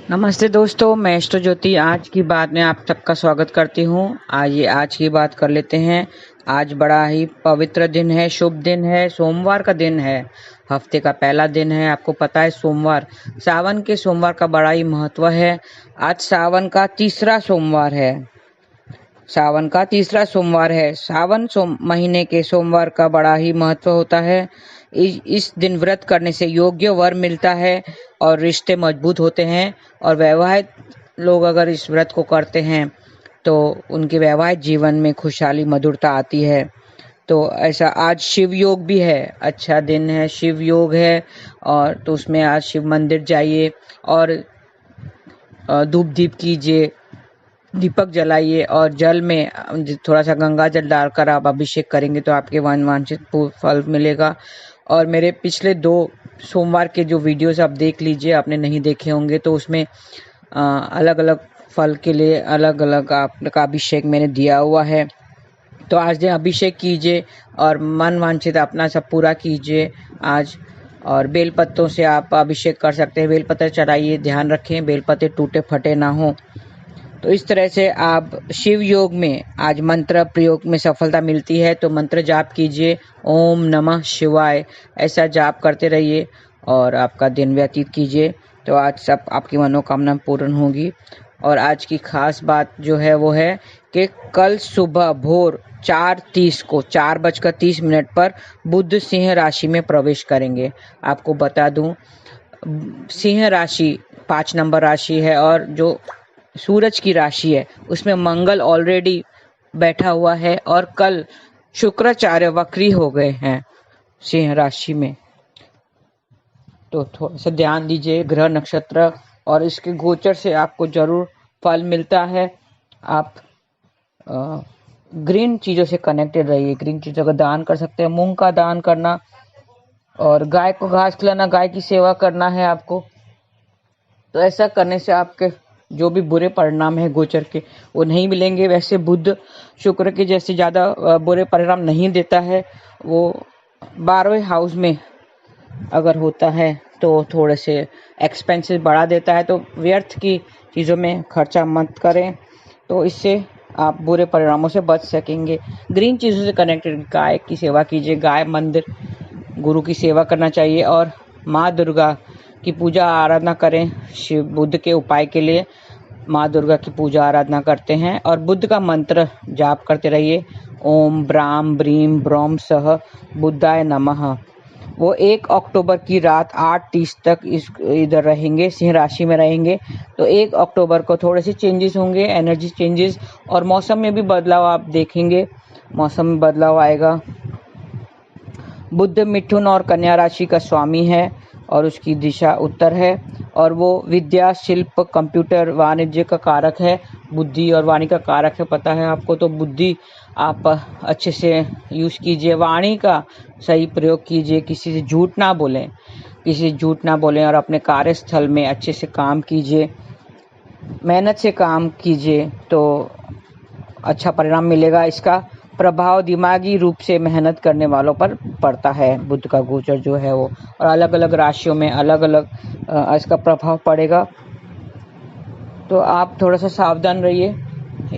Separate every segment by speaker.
Speaker 1: नमस्ते दोस्तों, मैं अष्ट ज्योति आज की बात में आप सबका स्वागत करती हूँ। आइए आज की बात कर लेते हैं। आज बड़ा ही पवित्र दिन है, शुभ दिन है, सोमवार का दिन है, हफ्ते का पहला दिन है। आपको पता है सोमवार, सावन के सोमवार का बड़ा ही महत्व है। आज सावन का तीसरा सोमवार है। सावन महीने के सोमवार का बड़ा ही महत्व होता है। इस दिन व्रत करने से योग्य वर मिलता है और रिश्ते मजबूत होते हैं। और वैवाहिक लोग अगर इस व्रत को करते हैं तो उनके वैवाहिक जीवन में खुशहाली मधुरता आती है। तो ऐसा आज शिव योग भी है, अच्छा दिन है, शिव योग है। और तो उसमें आज शिव मंदिर जाइए और धूप दीप कीजिए, दीपक जलाइए और जल में थोड़ा सा गंगा जल डालकर आप अभिषेक करेंगे तो आपके वांछित फल मिलेगा। और मेरे पिछले 2 सोमवार के जो वीडियोस आप देख लीजिए, आपने नहीं देखे होंगे तो उसमें अलग अलग फल के लिए अलग अलग आपका अभिषेक मैंने दिया हुआ है। तो आज दिन अभिषेक कीजिए और मन वांछित अपना सब पूरा कीजिए आज। और बेलपत्तों से आप अभिषेक कर सकते हैं, बेलपत्र चढ़ाइए, ध्यान रखें बेलपत्ते टूटे फटे ना हो। तो इस तरह से आप शिव योग में आज मंत्र प्रयोग में सफलता मिलती है तो मंत्र जाप कीजिए, ओम नमः शिवाय, ऐसा जाप करते रहिए और आपका दिन व्यतीत कीजिए। तो आज सब आपकी मनोकामना पूर्ण होगी। और आज की खास बात जो है वो है कि कल सुबह भोर 4:30 को 4:30 पर बुध सिंह राशि में प्रवेश करेंगे। आपको बता दूं, सिंह राशि 5 नंबर राशि है और जो सूरज की राशि है उसमें मंगल ऑलरेडी बैठा हुआ है और कल शुक्राचार्य वक्री हो गए हैं सिंह राशि में। तो थोड़ा सा ध्यान दीजिए ग्रह नक्षत्र और इसके गोचर से आपको जरूर फल मिलता है। आप ग्रीन चीज़ों से कनेक्टेड रहिए, ग्रीन चीज़ों का दान कर सकते हैं, मूंग का दान करना और गाय को घास खिलाना, गाय की सेवा करना है आपको। तो ऐसा करने से आपके जो भी बुरे परिणाम है गोचर के वो नहीं मिलेंगे। वैसे बुध शुक्र के जैसे ज़्यादा बुरे परिणाम नहीं देता है। वो 12वें हाउस में अगर होता है तो थोड़े से एक्सपेंसेस बढ़ा देता है। तो व्यर्थ की चीज़ों में खर्चा मत करें, तो इससे आप बुरे परिणामों से बच सकेंगे। ग्रीन चीज़ों से कनेक्टेड गाय की सेवा कीजिए, गाय मंदिर गुरु की सेवा करना चाहिए और माँ दुर्गा की पूजा आराधना करें। शिव बुद्ध के उपाय के लिए माँ दुर्गा की पूजा आराधना करते हैं और बुद्ध का मंत्र जाप करते रहिए, ओम ब्राम ब्रीम ब्रोम सह बुद्धाय नमः। वो 1 अक्टूबर की रात 8:30 तक इधर रहेंगे, सिंह राशि में रहेंगे। तो 1 अक्टूबर को थोड़े से चेंजेस होंगे, एनर्जी चेंजेस, और मौसम में भी बदलाव आप देखेंगे, मौसम में बदलाव आएगा। बुध मिथुन और कन्या राशि का स्वामी है और उसकी दिशा उत्तर है और वो विद्या, शिल्प, कंप्यूटर, वाणिज्य का कारक है। बुद्धि और वाणी का कारक है, पता है आपको। तो बुद्धि आप अच्छे से यूज़ कीजिए, वाणी का सही प्रयोग कीजिए, किसी से झूठ ना बोलें और अपने कार्यस्थल में अच्छे से काम कीजिए, मेहनत से काम कीजिए तो अच्छा परिणाम मिलेगा। इसका प्रभाव दिमागी रूप से मेहनत करने वालों पर पड़ता है, बुध का गोचर जो है वो, और अलग अलग राशियों में अलग अलग इसका प्रभाव पड़ेगा। तो आप थोड़ा सा सावधान रहिए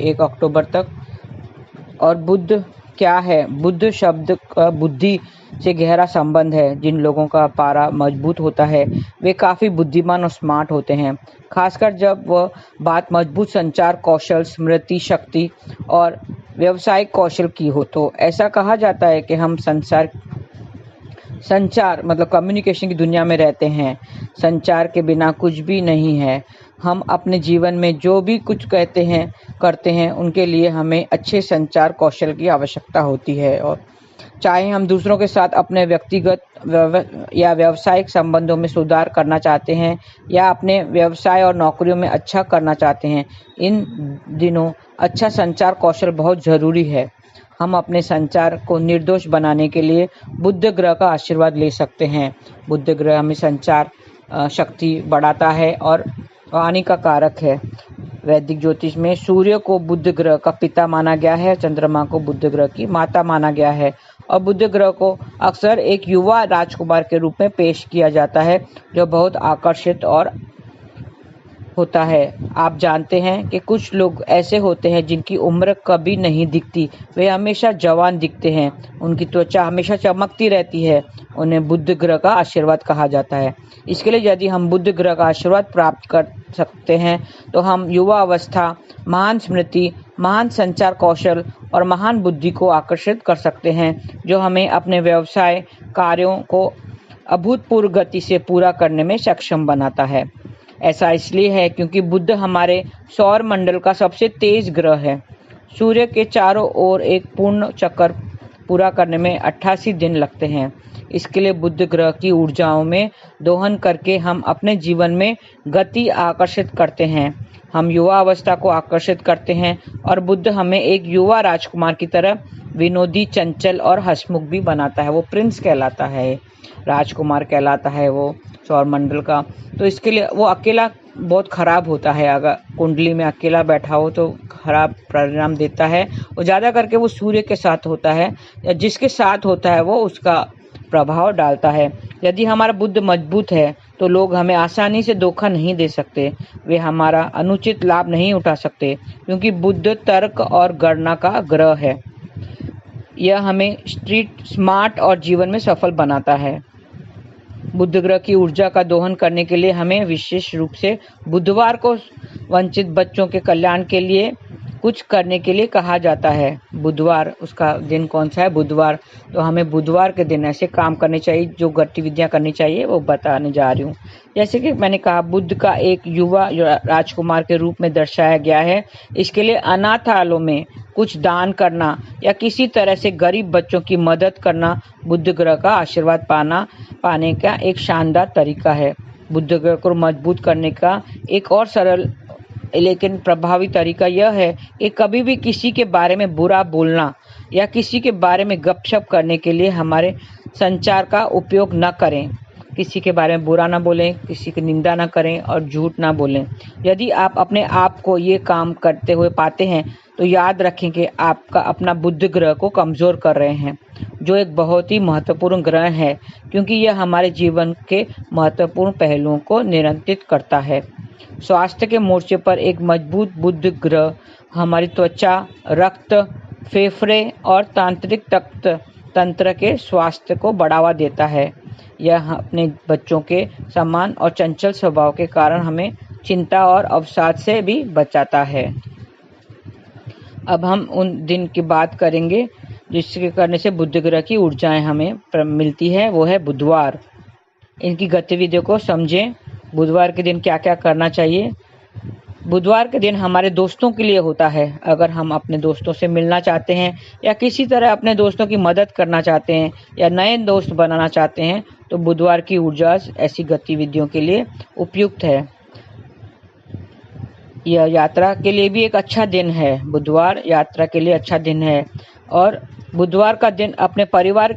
Speaker 1: 1 अक्टूबर तक। और बुध क्या है? बुध शब्द का बुद्धि से गहरा संबंध है। जिन लोगों का पारा मजबूत होता है वे काफ़ी बुद्धिमान और स्मार्ट होते हैं, खासकर जब वह बात मजबूत संचार कौशल, स्मृति शक्ति और व्यावसायिक कौशल की हो। तो ऐसा कहा जाता है कि हम संचार मतलब कम्युनिकेशन की दुनिया में रहते हैं। संचार के बिना कुछ भी नहीं है। हम अपने जीवन में जो भी कुछ करते हैं उनके लिए हमें अच्छे संचार कौशल की आवश्यकता होती है। और चाहे हम दूसरों के साथ अपने व्यक्तिगत या व्यावसायिक संबंधों में सुधार करना चाहते हैं या अपने व्यवसाय और नौकरियों में अच्छा करना चाहते हैं, इन दिनों अच्छा संचार कौशल बहुत ज़रूरी है। हम अपने संचार को निर्दोष बनाने के लिए बुध ग्रह का आशीर्वाद ले सकते हैं। बुध ग्रह हमें संचार शक्ति बढ़ाता है और वाणी का कारक है। वैदिक ज्योतिष में सूर्य को बुध ग्रह का पिता माना गया है, चंद्रमा को बुध ग्रह की माता माना गया है और बुध ग्रह को अक्सर एक युवा राजकुमार के रूप में पेश किया जाता है जो बहुत आकर्षित और होता है। आप जानते हैं कि कुछ लोग ऐसे होते हैं जिनकी उम्र कभी नहीं दिखती, वे हमेशा जवान दिखते हैं, उनकी त्वचा हमेशा चमकती रहती है। उन्हें बुध ग्रह का आशीर्वाद कहा जाता है। इसके लिए यदि हम बुध ग्रह का आशीर्वाद प्राप्त कर सकते हैं तो हम युवा अवस्था, महान स्मृति, महान संचार कौशल और महान बुद्धि को आकर्षित कर सकते हैं, जो हमें अपने व्यवसाय कार्यों को अभूतपूर्व गति से पूरा करने में सक्षम बनाता है। ऐसा इसलिए है क्योंकि बुध हमारे सौर मंडल का सबसे तेज ग्रह है। सूर्य के चारों ओर एक पूर्ण चक्कर पूरा करने में 88 दिन लगते हैं। इसके लिए बुध ग्रह की ऊर्जाओं में दोहन करके हम अपने जीवन में गति आकर्षित करते हैं। हम युवा अवस्था को आकर्षित करते हैं और बुध हमें एक युवा राजकुमार की तरह विनोदी, चंचल और हंसमुख भी बनाता है। वो प्रिंस कहलाता है, राजकुमार कहलाता है वो सौर मंडल का। तो इसके लिए वो अकेला बहुत खराब होता है, अगर कुंडली में अकेला बैठा हो तो खराब परिणाम देता है। और ज़्यादा करके वो सूर्य के साथ होता है या जिसके साथ होता है वो उसका प्रभाव डालता है। यदि हमारा बुध मजबूत है तो लोग हमें आसानी से धोखा नहीं दे सकते, वे हमारा अनुचित लाभ नहीं उठा सकते, क्योंकि बुध तर्क और गणना का ग्रह है। यह हमें स्ट्रीट स्मार्ट और जीवन में सफल बनाता है। बुध ग्रह की ऊर्जा का दोहन करने के लिए हमें विशेष रूप से बुधवार को वंचित बच्चों के कल्याण के लिए कुछ करने के लिए कहा जाता है। बुधवार, उसका दिन कौन सा है? बुधवार। तो हमें बुधवार के दिन ऐसे काम करने चाहिए, जो गतिविधियां करनी चाहिए वो बताने जा रही हूँ। जैसे कि मैंने कहा, बुध का एक युवा राजकुमार के रूप में दर्शाया गया है। इसके लिए अनाथालयों में कुछ दान करना या किसी तरह से गरीब बच्चों की मदद करना बुध ग्रह का आशीर्वाद पाने का एक शानदार तरीका है। बुध ग्रह को मजबूत करने का एक और सरल लेकिन प्रभावी तरीका यह है कि कभी भी किसी के बारे में बुरा बोलना या किसी के बारे में गपशप करने के लिए हमारे संचार का उपयोग न करें। किसी के बारे में बुरा ना बोलें, किसी की निंदा ना करें और झूठ ना बोलें। यदि आप अपने आप को ये काम करते हुए पाते हैं तो याद रखें कि आपका अपना बुध ग्रह को कमज़ोर कर रहे हैं, जो एक बहुत ही महत्वपूर्ण ग्रह है, क्योंकि यह हमारे जीवन के महत्वपूर्ण पहलुओं को नियंत्रित करता है। स्वास्थ्य के मोर्चे पर एक मजबूत बुध ग्रह हमारी त्वचा, रक्त, फेफड़े और तांत्रिक तंत्र के स्वास्थ्य को बढ़ावा देता है। यह अपने बच्चों के समान और चंचल स्वभाव के कारण हमें चिंता और अवसाद से भी बचाता है। अब हम उन दिन की बात करेंगे जिसके करने से बुध ग्रह की ऊर्जाएं हमें मिलती है, वो है बुधवार। इनकी गतिविधियों को समझें। बुधवार के दिन क्या क्या करना चाहिए? बुधवार के दिन हमारे दोस्तों के लिए होता है। अगर हम अपने दोस्तों से मिलना चाहते हैं या किसी तरह अपने दोस्तों की मदद करना चाहते हैं या नए दोस्त बनाना चाहते हैं तो बुधवार की ऊर्जा ऐसी गतिविधियों के लिए उपयुक्त है। यह यात्रा के लिए भी एक अच्छा दिन है। बुधवार यात्रा के लिए अच्छा दिन है। और बुधवार का दिन अपने परिवार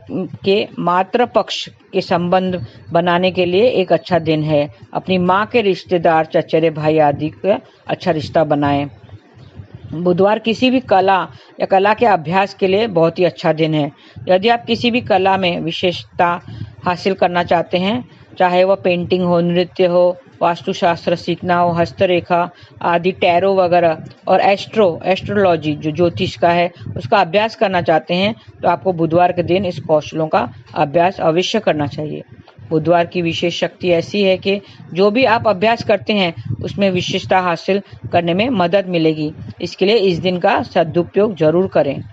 Speaker 1: के मातृ पक्ष के संबंध बनाने के लिए एक अच्छा दिन है। अपनी माँ के रिश्तेदार, चचेरे भाई आदि का अच्छा रिश्ता बनाएं। बुधवार किसी भी कला या कला के अभ्यास के लिए बहुत ही अच्छा दिन है। यदि आप किसी भी कला में विशेषता हासिल करना चाहते हैं, चाहे वह पेंटिंग हो, नृत्य हो, वास्तुशास्त्र सीखना हो, हस्तरेखा आदि, टैरो वगैरह, और एस्ट्रोलॉजी जो ज्योतिष का है उसका अभ्यास करना चाहते हैं, तो आपको बुधवार के दिन इस कौशलों का अभ्यास अवश्य करना चाहिए। बुधवार की विशेष शक्ति ऐसी है कि जो भी आप अभ्यास करते हैं उसमें विशेषता हासिल करने में मदद मिलेगी। इसके लिए इस दिन का सदुपयोग जरूर करें।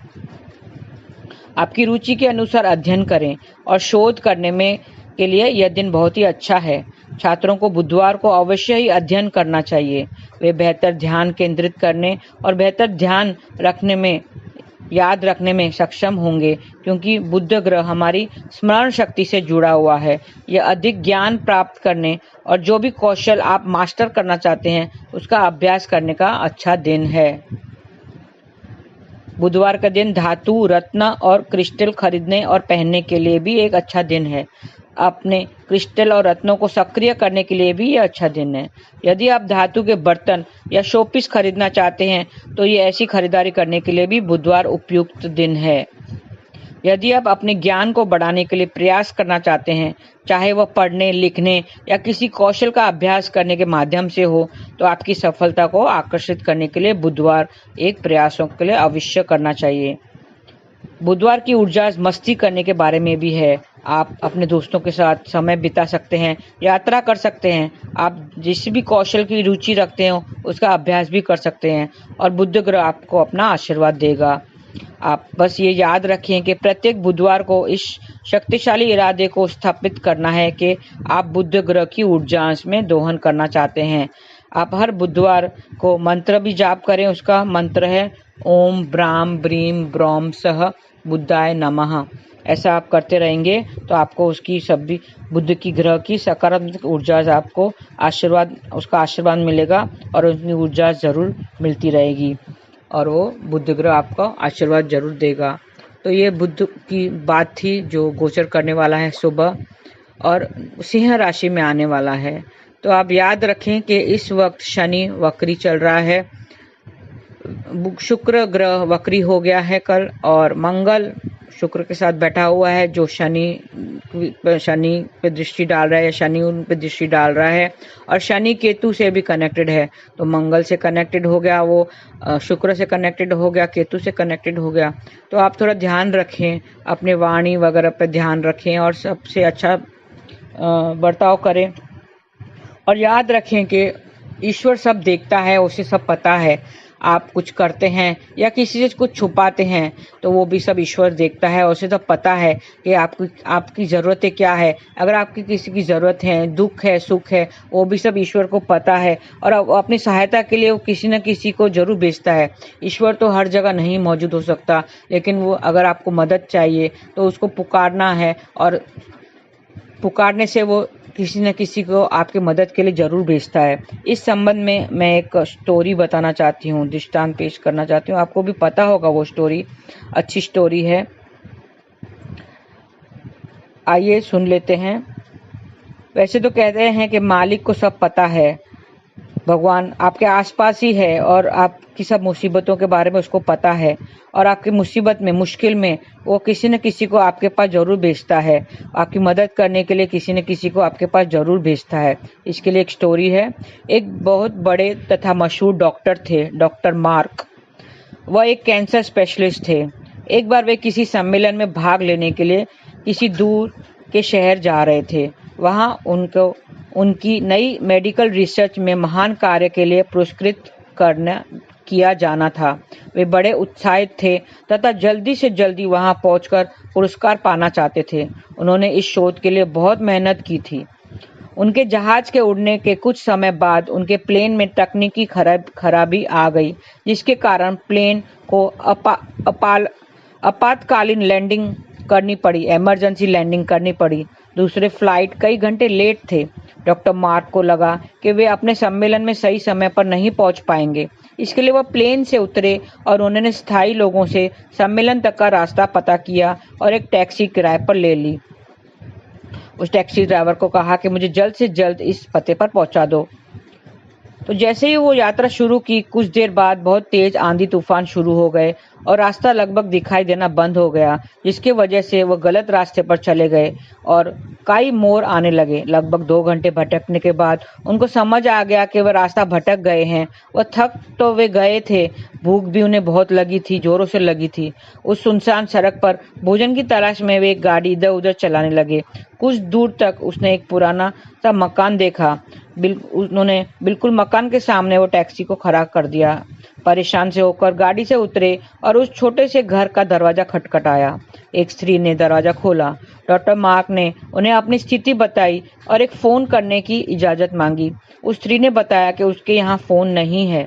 Speaker 1: आपकी रुचि के अनुसार अध्ययन करें और शोध करने में के लिए यह दिन बहुत ही अच्छा है। छात्रों को बुधवार को अवश्य ही अध्ययन करना चाहिए। वे बेहतर ध्यान केंद्रित करने और बेहतर ध्यान रखने में, याद रखने में सक्षम होंगे, क्योंकि बुध ग्रह हमारी स्मरण शक्ति से जुड़ा हुआ है। यह अधिक ज्ञान प्राप्त करने और जो भी कौशल आप मास्टर करना चाहते हैं उसका अभ्यास करने का अच्छा दिन है। बुधवार का दिन धातु, रत्न और क्रिस्टल खरीदने और पहनने के लिए भी एक अच्छा दिन है। अपने क्रिस्टल और रत्नों को सक्रिय करने के लिए भी यह अच्छा दिन है। यदि आप धातु के बर्तन या शोपीस खरीदना चाहते हैं तो ये ऐसी खरीदारी करने के लिए भी बुधवार उपयुक्त दिन है। यदि आप अपने ज्ञान को बढ़ाने के लिए प्रयास करना चाहते हैं, चाहे वह पढ़ने, लिखने या किसी कौशल का अभ्यास करने के माध्यम से हो, तो आपकी सफलता को आकर्षित करने के लिए बुधवार एक प्रयासों के लिए अवश्य करना चाहिए। बुधवार की ऊर्जा मस्ती करने के बारे में भी है। आप अपने दोस्तों के साथ समय बिता सकते हैं, यात्रा कर सकते हैं, आप जिस भी कौशल की रुचि रखते हो उसका अभ्यास भी कर सकते हैं और बुध ग्रह आपको अपना आशीर्वाद देगा। आप बस ये याद रखें कि प्रत्येक बुधवार को इस शक्तिशाली इरादे को स्थापित करना है कि आप बुध ग्रह की ऊर्जा में दोहन करना चाहते हैं। आप हर बुधवार को मंत्र भी जाप करें। उसका मंत्र है ओम ब्राम ब्रीम ब्रौम सह बुद्धाय नमः। ऐसा आप करते रहेंगे तो आपको उसकी सभी बुध की ग्रह की सकारात्मक ऊर्जा आपको उसका आशीर्वाद मिलेगा और उसकी ऊर्जा जरूर मिलती रहेगी और वो बुध ग्रह आपको आशीर्वाद जरूर देगा। तो ये बुध की बात थी जो गोचर करने वाला है सुबह और सिंह राशि में आने वाला है। तो आप याद रखें कि इस वक्त शनि वक्री चल रहा है, शुक्र ग्रह वक्री हो गया है कल और मंगल शुक्र के साथ बैठा हुआ है जो शनि पे दृष्टि डाल रहा है या शनि उन पे दृष्टि डाल रहा है और शनि केतु से भी कनेक्टेड है। तो मंगल से कनेक्टेड हो गया, वो शुक्र से कनेक्टेड हो गया, केतु से कनेक्टेड हो गया। तो आप थोड़ा ध्यान रखें, अपने वाणी वगैरह पे ध्यान रखें और सबसे अच्छा बर्ताव करें और याद रखें कि ईश्वर सब देखता है, उसे सब पता है। आप कुछ करते हैं या किसी से कुछ छुपाते हैं तो वो भी सब ईश्वर देखता है, उसे तो पता है कि आपकी ज़रूरतें क्या है। अगर आपकी किसी की ज़रूरत है, दुख है, सुख है, वो भी सब ईश्वर को पता है और अपनी सहायता के लिए वो किसी न किसी को जरूर भेजता है। ईश्वर तो हर जगह नहीं मौजूद हो सकता, लेकिन वो अगर आपको मदद चाहिए तो उसको पुकारना है और पुकारने से वो किसी न किसी को आपके मदद के लिए जरूर भेजता है। इस संबंध में मैं एक स्टोरी बताना चाहती हूँ, दृष्टांत पेश करना चाहती हूँ। आपको भी पता होगा वो स्टोरी, अच्छी स्टोरी है, आइए सुन लेते हैं। वैसे तो कहते हैं कि मालिक को सब पता है, भगवान आपके आसपास ही है और आपकी सब मुसीबतों के बारे में उसको पता है और आपकी मुसीबत में, मुश्किल में वो किसी न किसी को आपके पास जरूर भेजता है। आपकी मदद करने के लिए किसी न किसी को आपके पास जरूर भेजता है। इसके लिए एक स्टोरी है। एक बहुत बड़े तथा मशहूर डॉक्टर थे, डॉक्टर मार्क। वह एक कैंसर स्पेशलिस्ट थे। एक बार वे किसी सम्मेलन में भाग लेने के लिए किसी दूर के शहर जा रहे थे। वहां उनको उनकी नई मेडिकल रिसर्च में महान कार्य के लिए पुरस्कृत किया जाना था। वे बड़े उत्साहित थे तथा जल्दी से जल्दी वहां पहुंचकर पुरस्कार पाना चाहते थे। उन्होंने इस शोध के लिए बहुत मेहनत की थी। उनके जहाज के उड़ने के कुछ समय बाद उनके प्लेन में तकनीकी खराबी आ गई, जिसके कारण प्लेन को आपातकालीन लैंडिंग करनी पड़ी, इमरजेंसी लैंडिंग करनी पड़ी। दूसरे फ्लाइट कई घंटे लेट थे। डॉक्टर मार्क को लगा कि वे अपने सम्मेलन में सही समय पर नहीं पहुंच पाएंगे। इसके लिए वह प्लेन से उतरे और उन्होंने स्थायी लोगों से सम्मेलन तक का रास्ता पता किया और एक टैक्सी किराए पर ले ली। उस टैक्सी ड्राइवर को कहा कि मुझे जल्द से जल्द इस पते पर पहुंचा दो। तो जैसे ही वो यात्रा शुरू की, कुछ देर बाद बहुत तेज आंधी तूफान शुरू हो गए और रास्ता लगभग दिखाई देना बंद हो गया, जिसकी वजह से वो गलत रास्ते पर चले गए और कई मोड़ आने लगे। लगभग 2 घंटे भटकने के बाद उनको समझ आ गया कि वह रास्ता भटक गए हैं। वह थक तो वे गए थे, भूख भी उन्हें बहुत लगी थी, जोरों से लगी थी। उस सुनसान सड़क पर भोजन की तलाश में वे एक गाड़ी इधर उधर चलाने लगे। कुछ दूर तक उसने एक पुराना सा मकान देखा। उन्होंने बिल्कुल मकान के सामने वो टैक्सी को खड़ा कर दिया। परेशान से होकर गाड़ी से उतरे और उस छोटे से घर का दरवाजा खटखटाया। एक स्त्री ने दरवाजा खोला। डॉक्टर मार्क ने उन्हें अपनी स्थिति बताई और एक फोन करने की इजाजत मांगी। उस स्त्री ने बताया कि उसके यहाँ फोन नहीं है।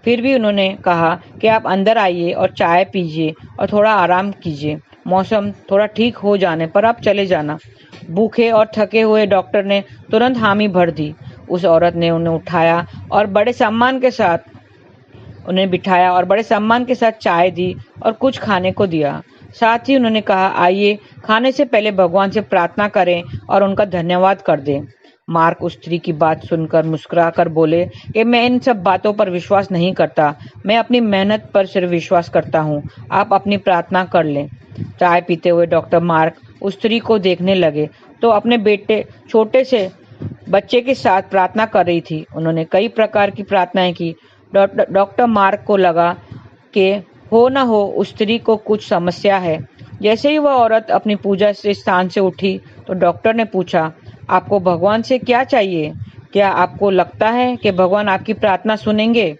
Speaker 1: फिर भी उन्होंने कहा कि आप अंदर आइए और चाय पीजिए और थोड़ा आराम कीजिए। मौसम थोड़ा ठीक हो जाने पर आप चले जाना। भूखे और थके हुए डॉक्टर ने तुरंत हामी भर दी। उस औरत ने उन्हें उठाया और बड़े सम्मान के साथ उन्हें बिठाया और बड़े सम्मान के साथ चाय दी और कुछ खाने को दिया। साथ ही उन्होंने कहा, आइए खाने से पहले भगवान से प्रार्थना करें और उनका धन्यवाद कर दें। मार्क उस स्त्री की बात सुनकर मुस्कुराकर बोले कि मैं इन सब बातों पर विश्वास नहीं करता, मैं अपनी मेहनत पर सिर्फ विश्वास करता हूँ। आप अपनी प्रार्थना कर लें। चाय पीते हुए डॉक्टर मार्क उस स्त्री को देखने लगे तो अपने बेटे छोटे से बच्चे के साथ प्रार्थना कर रही थी। उन्होंने कई प्रकार की प्रार्थनाएं की। डॉक्टर मार्क को लगा कि हो न हो उस स्त्री को कुछ समस्या है। जैसे ही वह औरत अपनी पूजा से स्थान से उठी तो डॉक्टर ने पूछा, आपको भगवान से क्या चाहिए? क्या आपको लगता है कि भगवान आपकी प्रार्थना सुनेंगे?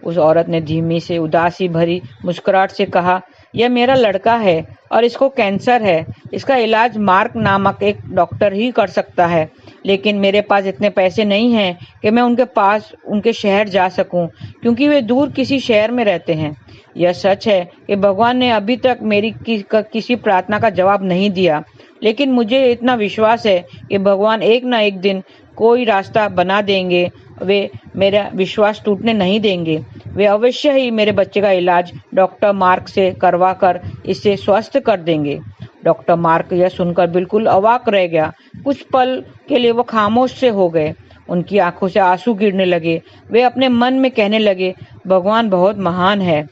Speaker 1: उस औरत ने धीमी से उदासी भरी मुस्कुराहट से कहा, यह मेरा लड़का है और इसको कैंसर है। इसका इलाज मार्क नामक एक डॉक्टर ही कर सकता है, लेकिन मेरे पास इतने पैसे नहीं हैं कि मैं उनके पास उनके शहर जा सकूं, क्योंकि वे दूर किसी शहर में रहते हैं। यह सच है कि भगवान ने अभी तक मेरी किसी प्रार्थना का जवाब नहीं दिया, लेकिन मुझे इतना विश्वास है कि भगवान एक न एक दिन कोई रास्ता बना देंगे। वे मेरा विश्वास टूटने नहीं देंगे। वे अवश्य ही मेरे बच्चे का इलाज डॉक्टर मार्क से करवा कर इसे स्वस्थ कर देंगे। डॉक्टर मार्क यह सुनकर बिल्कुल अवाक रह गया। कुछ पल के लिए वो खामोश से हो गए। उनकी आंखों से आंसू गिरने लगे। वे अपने मन में कहने लगे, भगवान बहुत महान है।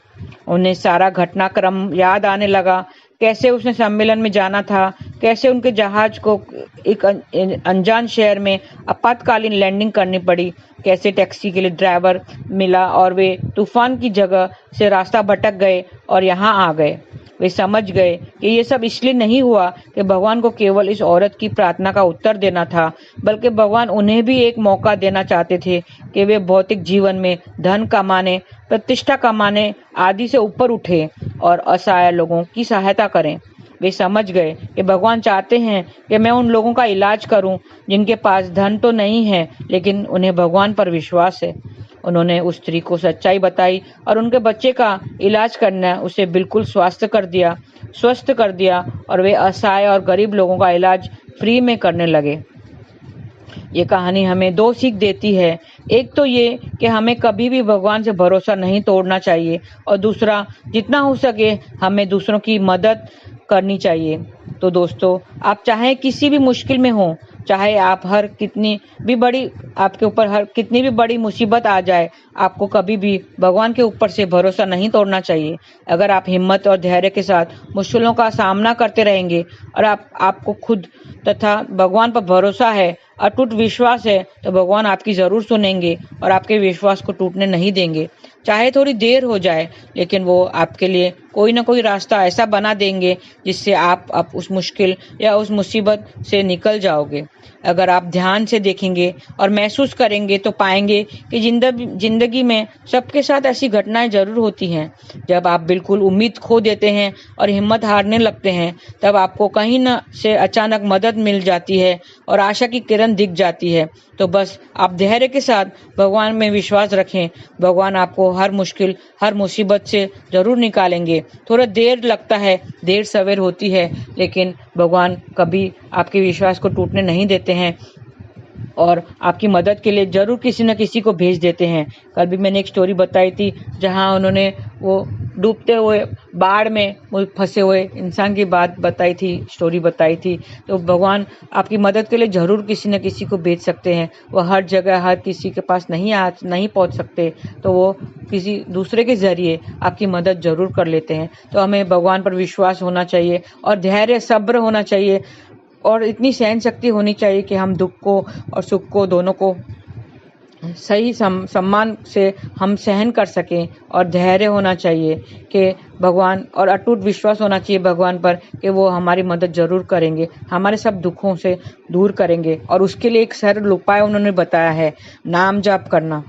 Speaker 1: उन्हें सारा घटनाक्रम याद आने लगा। कैसे उसने सम्मेलन में जाना था, कैसे उनके जहाज को एक अनजान शहर में आपातकालीन लैंडिंग करनी पड़ी, कैसे टैक्सी के लिए ड्राइवर मिला और वे तूफान की जगह से रास्ता भटक गए और यहाँ आ गए। वे समझ गए कि ये सब इसलिए नहीं हुआ कि भगवान को केवल इस औरत की प्रार्थना का उत्तर देना था, बल्कि भगवान उन्हें भी एक मौका देना चाहते थे कि वे भौतिक जीवन में धन कमाने, प्रतिष्ठा कमाने आदि से ऊपर उठे और असहाय लोगों की सहायता करें। वे समझ गए कि भगवान चाहते हैं कि मैं उन लोगों का इलाज करूं जिनके पास धन तो नहीं है, लेकिन उन्हें भगवान पर विश्वास है। उन्होंने उस स्त्री को सच्चाई बताई और उनके बच्चे का इलाज करना उसे बिल्कुल स्वस्थ कर दिया और वे असहाय और गरीब लोगों का इलाज फ्री में करने लगे। ये कहानी हमें दो सीख देती है। एक तो ये कि हमें कभी भी भगवान से भरोसा नहीं तोड़ना चाहिए, और दूसरा, जितना हो सके हमें दूसरों की मदद करनी चाहिए। तो दोस्तों, आप चाहे किसी भी मुश्किल में हो, चाहे आप आपके ऊपर हर कितनी भी बड़ी मुसीबत आ जाए, आपको कभी भी भगवान के ऊपर से भरोसा नहीं तोड़ना चाहिए। अगर आप हिम्मत और धैर्य के साथ मुश्किलों का सामना करते रहेंगे और आपको खुद तथा भगवान पर भरोसा है, अटूट विश्वास है, तो भगवान आपकी जरूर सुनेंगे और आपके विश्वास को टूटने नहीं देंगे। चाहे थोड़ी देर हो जाए, लेकिन वो आपके लिए कोई ना कोई रास्ता ऐसा बना देंगे जिससे आप उस मुश्किल या उस मुसीबत से निकल जाओगे। अगर आप ध्यान से देखेंगे और महसूस करेंगे तो पाएंगे कि जिंदगी में सबके साथ ऐसी घटनाएं जरूर होती हैं। जब आप बिल्कुल उम्मीद खो देते हैं और हिम्मत हारने लगते हैं, तब आपको कहीं न से अचानक मदद मिल जाती है और आशा की किरण दिख जाती है। तो बस आप धैर्य के साथ भगवान में विश्वास रखें। भगवान आपको हर मुश्किल, हर मुसीबत से जरूर निकालेंगे। थोड़ा देर लगता है, देर सवेर होती है, लेकिन भगवान कभी आपके विश्वास को टूटने नहीं देते हैं और आपकी मदद के लिए जरूर किसी न किसी को भेज देते हैं। कल भी मैंने एक स्टोरी बताई थी जहां उन्होंने वो डूबते हुए बाढ़ में फंसे हुए इंसान की स्टोरी बताई थी। तो भगवान आपकी मदद के लिए जरूर किसी न किसी को भेज सकते हैं। वो हर जगह हर किसी के पास नहीं पहुंच सकते, तो वो किसी दूसरे के जरिए आपकी मदद जरूर कर लेते हैं। तो हमें भगवान पर विश्वास होना चाहिए और धैर्य, सब्र होना चाहिए और इतनी सहन शक्ति होनी चाहिए कि हम दुख को और सुख को दोनों को सही सम्मान से हम सहन कर सकें। और धैर्य होना चाहिए कि भगवान, और अटूट विश्वास होना चाहिए भगवान पर कि वो हमारी मदद जरूर करेंगे, हमारे सब दुखों से दूर करेंगे। और उसके लिए एक सरल उपाय उन्होंने बताया है, नाम जाप करना।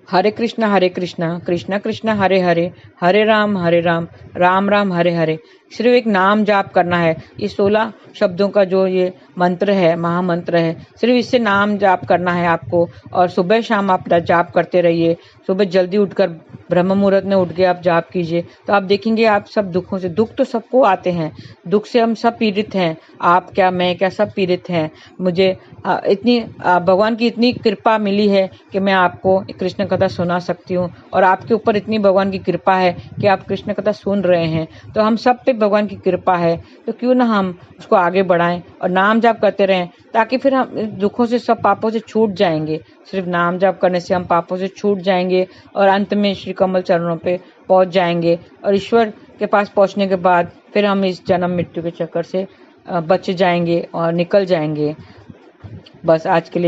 Speaker 1: हरे कृष्णा कृष्ण कृष्ण हरे हरे, हरे राम राम राम हरे हरे। सिर्फ एक नाम जाप करना है। ये 16 शब्दों का जो ये मंत्र है, महामंत्र है, सिर्फ इससे नाम जाप करना है आपको। और सुबह शाम आप जाप करते रहिए। सुबह जल्दी उठकर ब्रह्म मुहूर्त में उठ के आप जाप कीजिए, तो आप देखेंगे आप सब दुखों से, दुख तो सबको आते हैं, दुख से हम सब पीड़ित हैं। आप क्या, मैं क्या, सब पीड़ित हैं। मुझे भगवान की इतनी कृपा मिली है कि मैं आपको कृष्ण कथा सुना सकती हूँ, और आपके ऊपर इतनी भगवान की कृपा है कि आप कृष्ण कथा सुन रहे हैं। तो हम सब पे भगवान की कृपा है, तो क्यों ना हम उसको आगे बढ़ाएं और नाम जाप करते रहें, ताकि फिर हम दुखों से, सब पापों से छूट जाएंगे। सिर्फ नाम जाप करने से हम पापों से छूट जाएंगे और अंत में श्री कमल चरणों पे पहुंच जाएंगे। और ईश्वर के पास पहुंचने के बाद फिर हम इस जन्म मृत्यु के चक्कर से बच जाएंगे और निकल जाएंगे। बस आज के लिए